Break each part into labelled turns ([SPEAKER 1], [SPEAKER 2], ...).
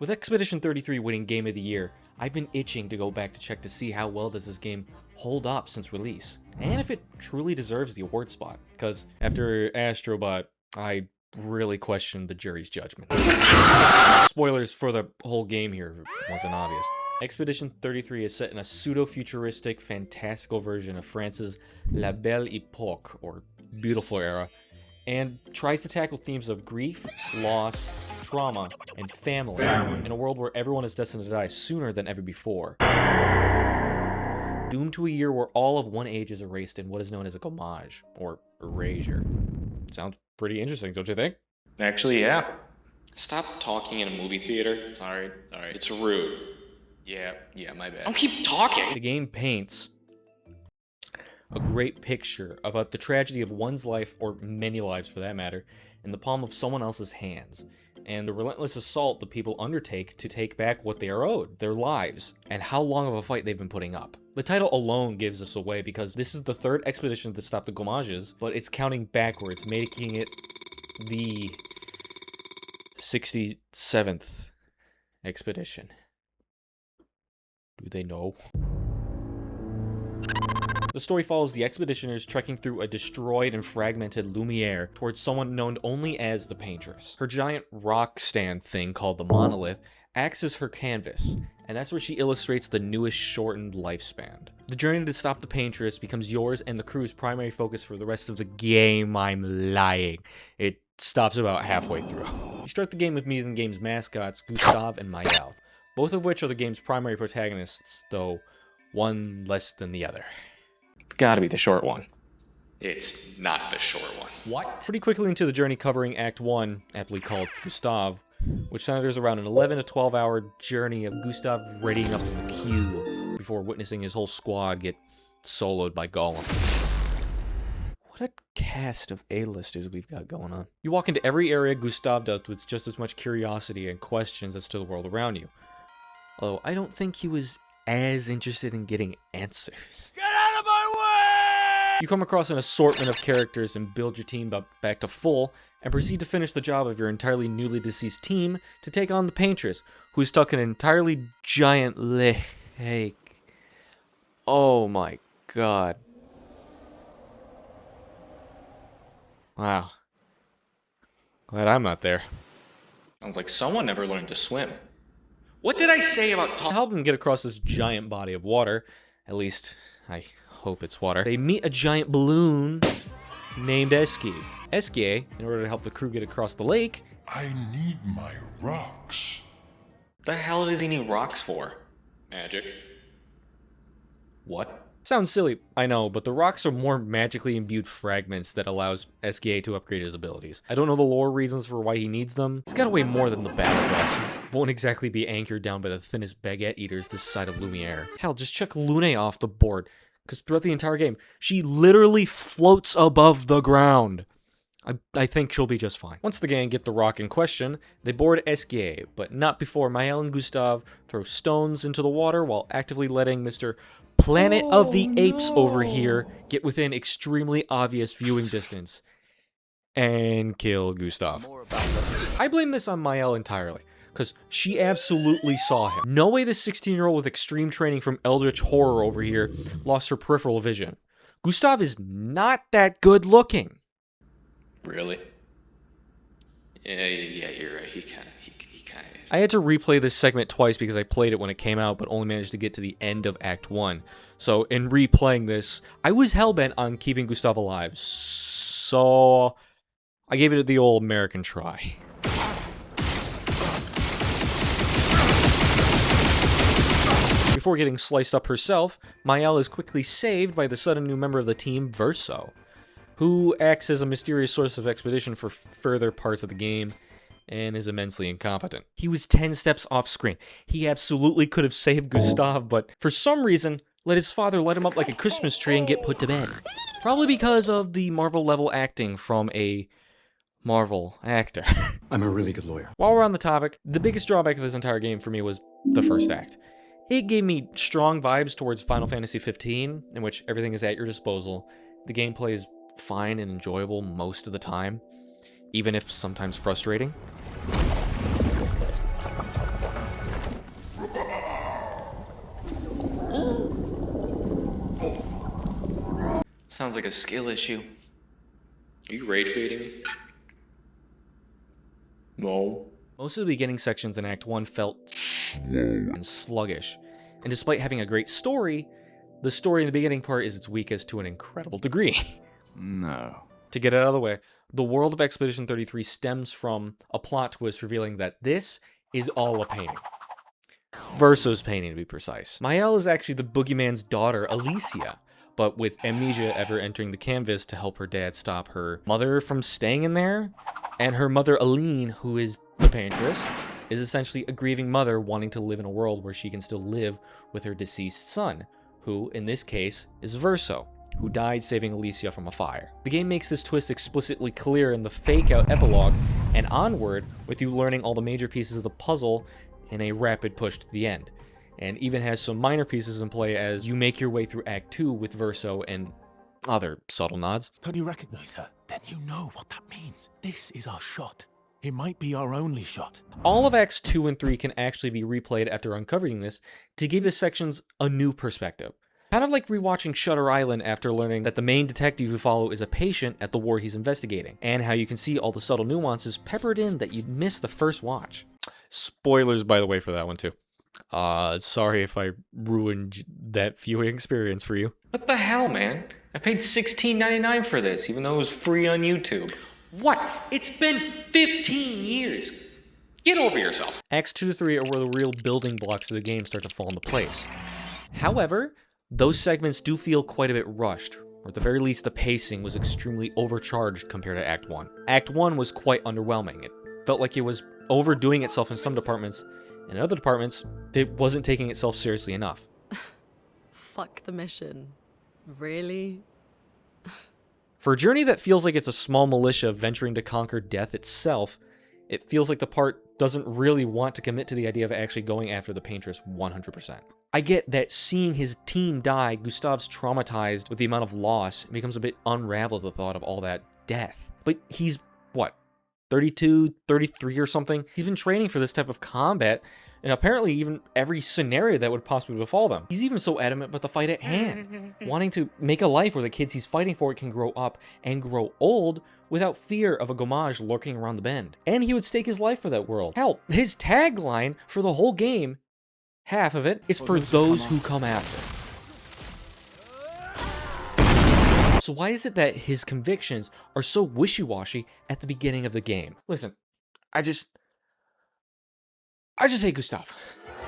[SPEAKER 1] With Expedition 33 winning Game of the Year, I've been itching to go back to check to see how well does this game hold up since release, and if it truly deserves the award spot, because after Astrobot, I really questioned the jury's judgment. Spoilers for the whole game here if it wasn't obvious. Expedition 33 is set in a pseudo-futuristic, fantastical version of France's La Belle Époque, or Beautiful Era, and tries to tackle themes of grief, loss, trauma, and family in a world where everyone is destined to die sooner than ever before. Doomed to a year where all of one age is erased in what is known as a gommage, or erasure. Sounds pretty interesting, don't you think?
[SPEAKER 2] Actually, yeah. Stop talking in a movie theater. Sorry. It's rude. Yeah, my bad. Don't keep talking!
[SPEAKER 1] The game paints a great picture about the tragedy of one's life, or many lives for that matter, in the palm of someone else's hands, and the relentless assault the people undertake to take back what they are owed, their lives, and how long of a fight they've been putting up. The title alone gives us away because this is the third expedition to stop the gommages, but it's counting backwards, making it the 67th expedition. Do they know? The story follows the expeditioners trekking through a destroyed and fragmented Lumiere towards someone known only as the Paintress. Her giant rock stand thing called the Monolith acts as her canvas, and that's where she illustrates the newest shortened lifespan. The journey to stop the Paintress becomes yours and the crew's primary focus for the rest of the game. I'm lying. It stops about halfway through. You start the game with meeting the game's mascots, Gustave and Maëlle, both of which are the game's primary protagonists, though one less than the other.
[SPEAKER 2] It's gotta be the short one. It's not the short one.
[SPEAKER 1] What? Pretty quickly into the journey covering Act 1, aptly called Gustave, which centers around an 11 to 12 hour journey of Gustave readying up the queue before witnessing his whole squad get soloed by Gollum. What a cast of A-listers we've got going on. You walk into every area Gustave does with just as much curiosity and questions as to the world around you. Although I don't think he was as interested in getting answers.
[SPEAKER 3] Get out of my way!
[SPEAKER 1] You come across an assortment of characters and build your team back to full, and proceed to finish the job of your entirely newly deceased team to take on the Paintress, who's stuck in an entirely giant lake. Oh my god. Wow. Glad I'm not there.
[SPEAKER 2] Sounds like someone never learned to swim. What did I say about
[SPEAKER 1] To help him get across this giant body of water, at least I hope it's water, they meet a giant balloon named Eskie. Eskie, in order to help the crew get across the lake,
[SPEAKER 3] I need my rocks.
[SPEAKER 2] the hell does he need rocks for? Magic. What?
[SPEAKER 1] sounds silly, I know, but the rocks are more magically imbued fragments that allows Eskie to upgrade his abilities. I don't know the lore reasons for why he needs them. He's got way more than the battle bus. Won't exactly be anchored down by the thinnest baguette eaters this side of Lumiere. Hell, just check Lune off the board, because throughout the entire game, she literally floats above the ground. I think she'll be just fine. Once the gang get the rock in question, they board Eskie, but not before Maëlle and Gustave throw stones into the water while actively letting Mr. Planet of the Apes over here get within extremely obvious viewing distance and kill Gustave. I blame this on Maëlle entirely, because she absolutely saw him. No way this 16-year-old with extreme training from Eldritch Horror over here lost her peripheral vision. Gustave is not that good looking.
[SPEAKER 2] Really? Yeah, you're right. He kind of is.
[SPEAKER 1] I had to replay this segment twice because I played it when it came out, but only managed to get to the end of Act 1. So in replaying this, I was hellbent on keeping Gustave alive. So I gave it the old American try. Before getting sliced up herself, Maëlle is quickly saved by the sudden new member of the team, Verso, who acts as a mysterious source of expedition for further parts of the game, and is immensely incompetent. He was 10 steps off screen. He absolutely could have saved Gustave, but for some reason, let his father light him up like a Christmas tree and get put to bed. Probably because of the Marvel-level acting from a Marvel actor.
[SPEAKER 4] I'm a really good lawyer.
[SPEAKER 1] While we're on the topic, the biggest drawback of this entire game for me was the first act. It gave me strong vibes towards Final Fantasy 15, in which everything is at your disposal. The gameplay is fine and enjoyable most of the time, even if sometimes frustrating.
[SPEAKER 2] Sounds like a skill issue. Are you rage baiting me? No.
[SPEAKER 1] Most of the beginning sections in Act 1 felt and sluggish, and despite having a great story, the story in the beginning part is its weakest to an incredible degree.
[SPEAKER 3] No.
[SPEAKER 1] To get it out of the way, the world of Expedition 33 stems from a plot twist revealing that this is all a painting. Verso's painting, to be precise. Mael is actually the boogeyman's daughter, Alicia, but with amnesia ever entering the canvas to help her dad stop her mother from staying in there, and her mother, Aline, who is the paintress, is essentially a grieving mother wanting to live in a world where she can still live with her deceased son, who, in this case, is Verso, who died saving Alicia from a fire. The game makes this twist explicitly clear in the fake-out epilogue, and onward, with you learning all the major pieces of the puzzle in a rapid push to the end, and even has some minor pieces in play as you make your way through Act 2 with Verso and other subtle nods.
[SPEAKER 4] Don't you recognize her? Then you know what that means. This is our shot. It might be our only shot.
[SPEAKER 1] All of Acts 2 and 3 can actually be replayed after uncovering this to give the sections a new perspective. Kind of like rewatching Shutter Island after learning that the main detective you follow is a patient at the ward he's investigating, and how you can see all the subtle nuances peppered in that you'd miss the first watch. Spoilers, by the way, for that one too. Sorry if I ruined that viewing experience for you.
[SPEAKER 2] What the hell, man? I paid $16.99 for this, even though it was free on YouTube. What? It's been 15 years. Get over yourself.
[SPEAKER 1] Acts 2 to 3 are where the real building blocks of the game start to fall into place. However, those segments do feel quite a bit rushed, or at the very least the pacing was extremely overcharged compared to Act 1. Act 1 was quite underwhelming. It felt like it was overdoing itself in some departments, and in other departments, it wasn't taking itself seriously enough.
[SPEAKER 5] Fuck the mission. Really?
[SPEAKER 1] For a journey that feels like it's a small militia venturing to conquer death itself, it feels like the part doesn't really want to commit to the idea of actually going after the paintress 100%. I get that seeing his team die, Gustav's traumatized with the amount of loss and becomes a bit unraveled at the thought of all that death. But he's, what, 32, 33 or something? He's been training for this type of combat, and apparently even every scenario that would possibly befall them. He's even so adamant about the fight at hand, wanting to make a life where the kids he's fighting for can grow up and grow old without fear of a gommage lurking around the bend. And he would stake his life for that world. Hell, his tagline for the whole game, half of it, is for those who come after. So why is it that his convictions are so wishy-washy at the beginning of the game? Listen, I just hate Gustav.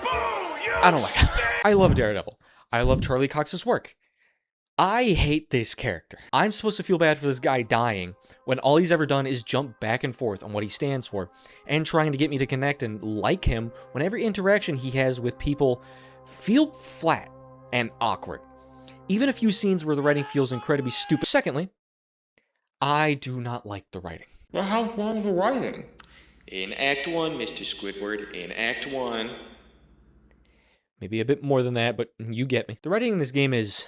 [SPEAKER 1] I don't like him. I love Daredevil. I love Charlie Cox's work. I hate this character. I'm supposed to feel bad for this guy dying when all he's ever done is jump back and forth on what he stands for and trying to get me to connect and like him when every interaction he has with people feel flat and awkward. Even a few scenes where the writing feels incredibly stupid. Secondly, I do not like the writing.
[SPEAKER 2] Well, how's wrong with the writing? In Act 1, Mr. Squidward, in Act 1...
[SPEAKER 1] Maybe a bit more than that, but you get me. The writing in this game is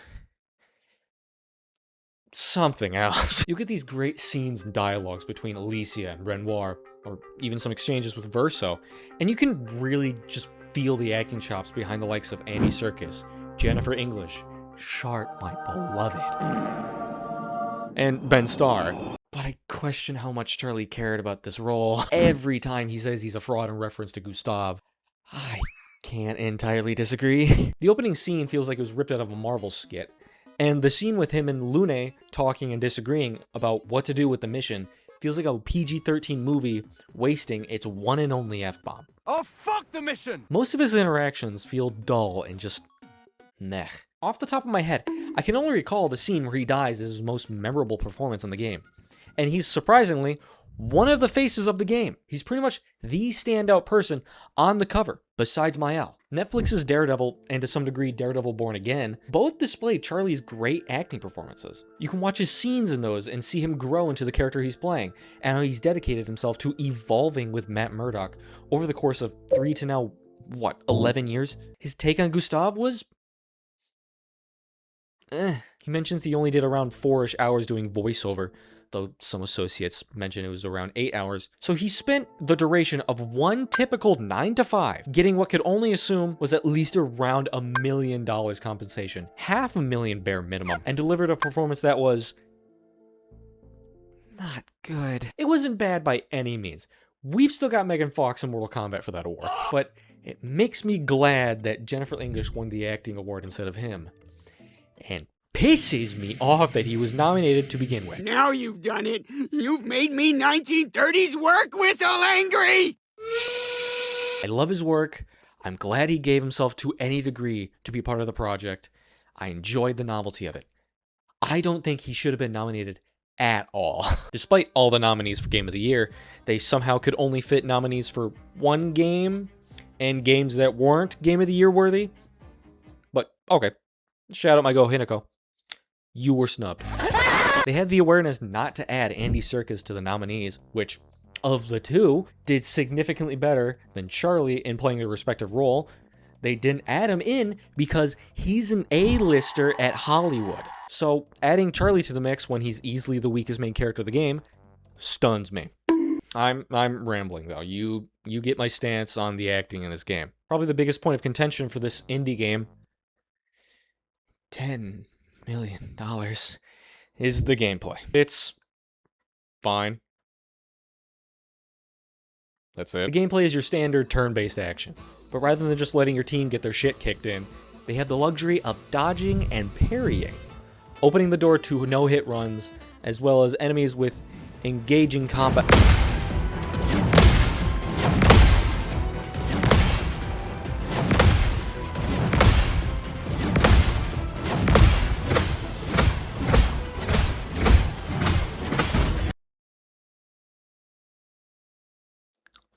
[SPEAKER 1] something else. You get these great scenes and dialogues between Alicia and Renoir, or even some exchanges with Verso, and you can really just feel the acting chops behind the likes of Andy Serkis, Jennifer English, Sharp, my beloved, and Ben Starr. But I question how much Charlie cared about this role. Every time he says he's a fraud in reference to Gustav, I can't entirely disagree. The opening scene feels like it was ripped out of a Marvel skit, and the scene with him and Lune talking and disagreeing about what to do with the mission feels like a PG-13 movie wasting its one and only F-bomb.
[SPEAKER 4] Oh, fuck the mission!
[SPEAKER 1] Most of his interactions feel dull and just meh. Off the top of my head, I can only recall the scene where he dies as his most memorable performance in the game. And he's surprisingly one of the faces of the game. He's pretty much the standout person on the cover, besides Mael. Netflix's Daredevil, and to some degree Daredevil Born Again, both display Charlie's great acting performances. You can watch his scenes in those and see him grow into the character he's playing, and how he's dedicated himself to evolving with Matt Murdock over the course of 3 to now, 11 years? His take on Gustav was He mentions he only did around 4-ish hours doing voiceover, though some associates mentioned it was around 8 hours. So he spent the duration of one typical 9 to 5 getting what could only assume was at least around $1 million compensation, $500,000 bare minimum, and delivered a performance that was not good. It wasn't bad by any means. We've still got Megan Fox in Mortal Kombat for that award, but it makes me glad that Jennifer English won the acting award instead of him. And pisses me off that he was nominated to begin with.
[SPEAKER 6] Now you've done it. You've made me 1930s work whistle angry.
[SPEAKER 1] I love his work. I'm glad he gave himself to any degree to be part of the project. I enjoyed the novelty of it. I don't think he should have been nominated at all. Despite all the nominees for Game of the Year, they somehow could only fit nominees for one game and games that weren't Game of the Year worthy. But okay, shout out my Go Hinako. You were snubbed. They had the awareness not to add Andy Serkis to the nominees, which, of the two, did significantly better than Charlie in playing their respective role. They didn't add him in because he's an A-lister at Hollywood. So adding Charlie to the mix when he's easily the weakest main character of the game stuns me. I'm rambling though. You get my stance on the acting in this game. Probably the biggest point of contention for this indie game, $10 million, is the gameplay. It's fine. That's it. The gameplay is your standard turn-based action, but rather than just letting your team get their shit kicked in, they have the luxury of dodging and parrying, opening the door to no-hit runs, as well as enemies with engaging combat.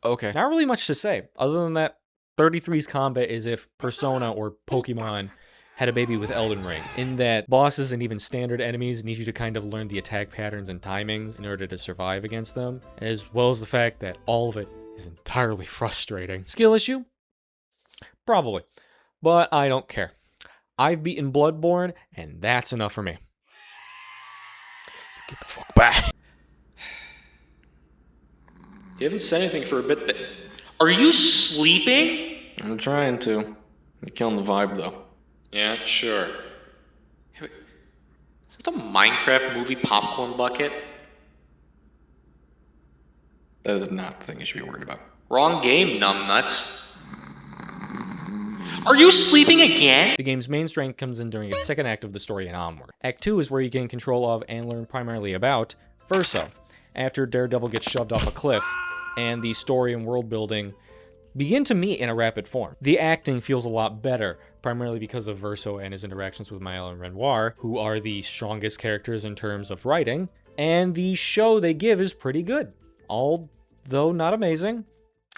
[SPEAKER 1] Okay. Not really much to say, other than that 33's combat is if Persona or Pokemon had a baby with Elden Ring, in that bosses and even standard enemies need you to kind of learn the attack patterns and timings in order to survive against them, as well as the fact that all of it is entirely frustrating. Skill issue? Probably. But I don't care. I've beaten Bloodborne, and that's enough for me. You get the fuck back.
[SPEAKER 2] You haven't said anything for a bit. Are you sleeping? I'm trying to. I'm killing the vibe, though. Yeah, sure. Hey, wait. Is that the Minecraft movie popcorn bucket? That is not the thing you should be worried about. Wrong game, numbnuts. Are you sleeping again?
[SPEAKER 1] The game's main strength comes in during its second act of the story and onward. Act 2 is where you gain control of and learn primarily about Verso, after Daredevil gets shoved off a cliff, and the story and world building begin to meet in a rapid form. The acting feels a lot better, primarily because of Verso and his interactions with Mael and Renoir, who are the strongest characters in terms of writing, and the show they give is pretty good. Although not amazing,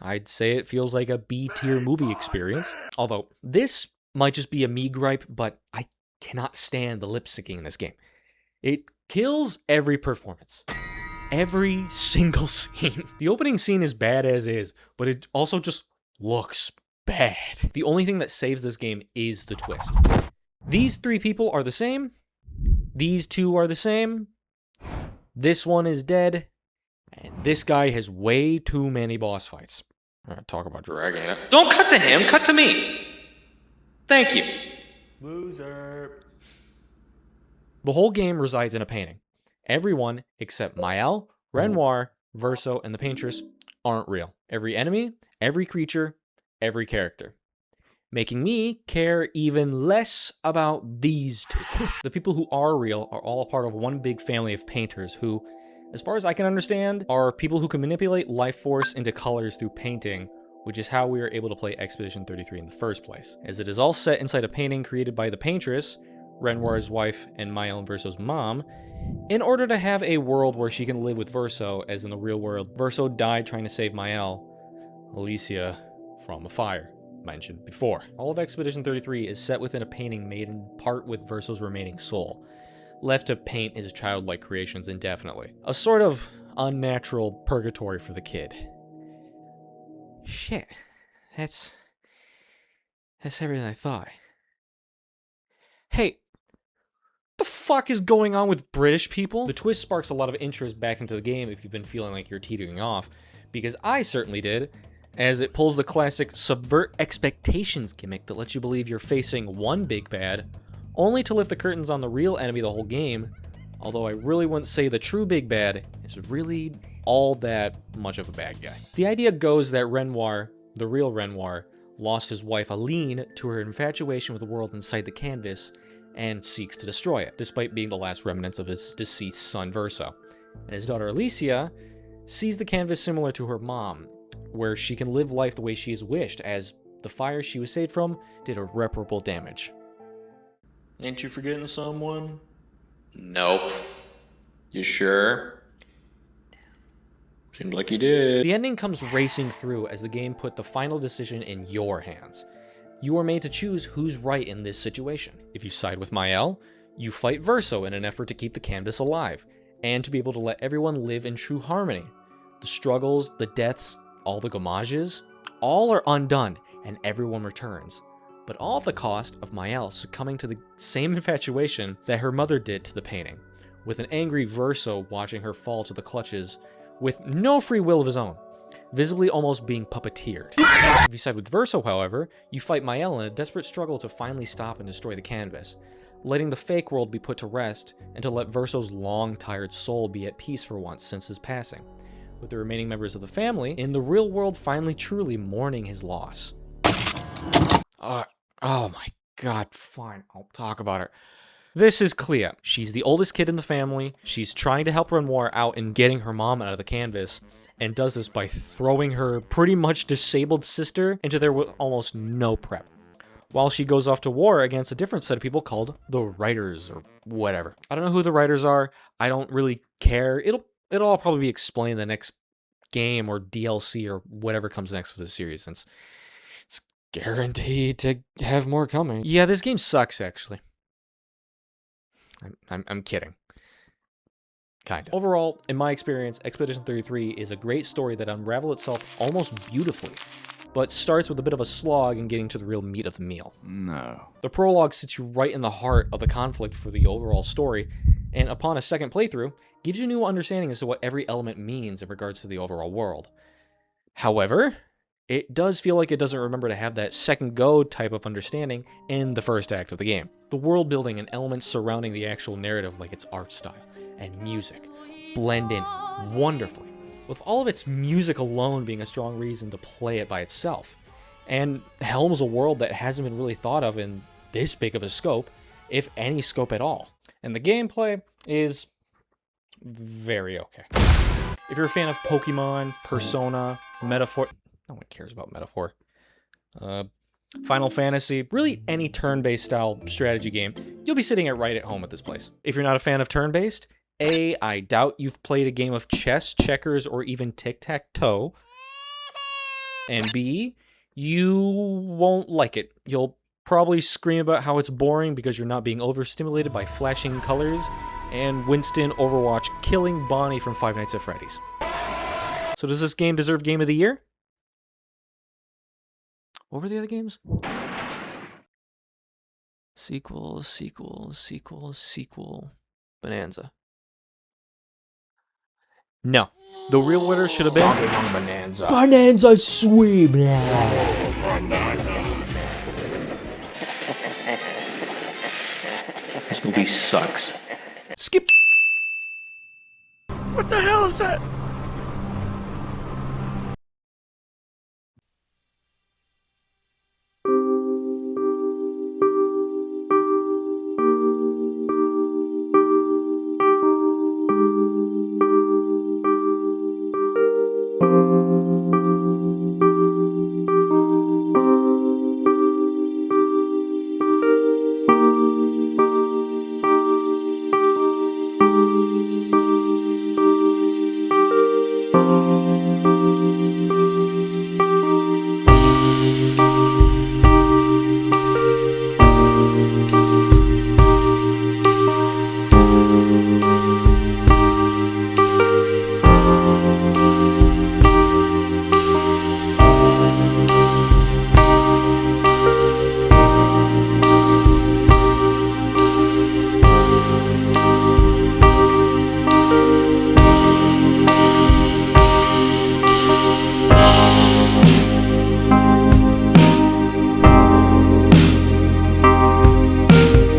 [SPEAKER 1] I'd say it feels like a B-tier movie experience. Although, this might just be a me gripe, but I cannot stand the lip-syncing in this game. It kills every performance. Every single scene. The opening scene is bad as is, but it also just looks bad. The only thing that saves this game is the twist. These three people are the same. These two are the same. This one is dead. And this guy has way too many boss fights. Talk about dragging it.
[SPEAKER 2] Don't cut to him, cut to me. Thank you.
[SPEAKER 1] Loser. The whole game resides in a painting. Everyone except Mael, Renoir, Verso, and the Paintress aren't real. Every enemy, every creature, every character. Making me care even less about these two. The people who are real are all a part of one big family of painters who, as far as I can understand, are people who can manipulate life force into colors through painting, which is how we were able to play Expedition 33 in the first place, as it is all set inside a painting created by the Paintress, Renoir's wife and Mael and Verso's mom, in order to have a world where she can live with Verso, as in the real world, Verso died trying to save Mael, Alicia, from a fire, mentioned before. All of Expedition 33 is set within a painting made in part with Verso's remaining soul, left to paint his childlike creations indefinitely. A sort of unnatural purgatory for the kid. Shit, that's everything I thought. Hey, the fuck fuck is going on with British people? The twist sparks a lot of interest back into the game if you've been feeling like you're teetering off, because I certainly did, as it pulls the classic subvert expectations gimmick that lets you believe you're facing one big bad, only to lift the curtains on the real enemy the whole game, although I really wouldn't say the true big bad is really all that much of a bad guy. The idea goes that Renoir, the real Renoir, lost his wife Aline to her infatuation with the world inside the canvas and seeks to destroy it, despite being the last remnants of his deceased son Verso. And his daughter Alicia sees the canvas similar to her mom, where she can live life the way she has wished, as the fire she was saved from did irreparable damage.
[SPEAKER 2] Ain't you forgetting someone? Nope. You sure? Seemed like you did.
[SPEAKER 1] The ending comes racing through as the game put the final decision in your hands. You are made to choose who's right in this situation. If you side with Mael, you fight Verso in an effort to keep the canvas alive, and to be able to let everyone live in true harmony. The struggles, the deaths, all the gommages, all are undone, and everyone returns. But all at the cost of Mael succumbing to the same infatuation that her mother did to the painting, with an angry Verso watching her fall to the clutches with no free will of his own, visibly almost being puppeteered. If you side with Verso, however, you fight Mael in a desperate struggle to finally stop and destroy the canvas, letting the fake world be put to rest and to let Verso's long-tired soul be at peace for once since his passing, with the remaining members of the family in the real world finally truly mourning his loss. Oh my god, fine, I'll talk about her. This is Clea. She's the oldest kid in the family. She's trying to help Renoir out in getting her mom out of the canvas, and does this by throwing her pretty much disabled sister into there with almost no prep, while she goes off to war against a different set of people called the Writers, or whatever. I don't know who the Writers are. I don't really care. It'll all probably be explained in the next game or DLC or whatever comes next for the series, since it's guaranteed to have more coming. Yeah, this game sucks, actually. I'm kidding. Kind of. Overall, in my experience, Expedition 33 is a great story that unravels itself almost beautifully, but starts with a bit of a slog in getting to the real meat of the meal.
[SPEAKER 3] No.
[SPEAKER 1] The prologue sits you right in the heart of the conflict for the overall story, and upon a second playthrough, gives you a new understanding as to what every element means in regards to the overall world. However, it does feel like it doesn't remember to have that second go type of understanding in the first act of the game. The world building and elements surrounding the actual narrative, like its art style and music, blend in wonderfully, with all of its music alone being a strong reason to play it by itself, and helms a world that hasn't been really thought of in this big of a scope, if any scope at all. And the gameplay is very okay. If you're a fan of Pokemon, Persona, Metaphor, no one cares about Metaphor, Final Fantasy, really any turn-based style strategy game, you'll be sitting right at home at this place. If you're not a fan of turn-based, A, I doubt you've played a game of chess, checkers, or even tic-tac-toe, and B, you won't like it. You'll probably scream about how it's boring because you're not being overstimulated by flashing colors and Winston Overwatch killing Bonnie from Five Nights at Freddy's. So does this game deserve Game of the Year? What were the other games? Sequel. Bonanza. No. The real winner should have been Donkey Kong Bonanza. Bonanza sweet.
[SPEAKER 2] This movie sucks.
[SPEAKER 1] Skip.
[SPEAKER 6] What the hell is that?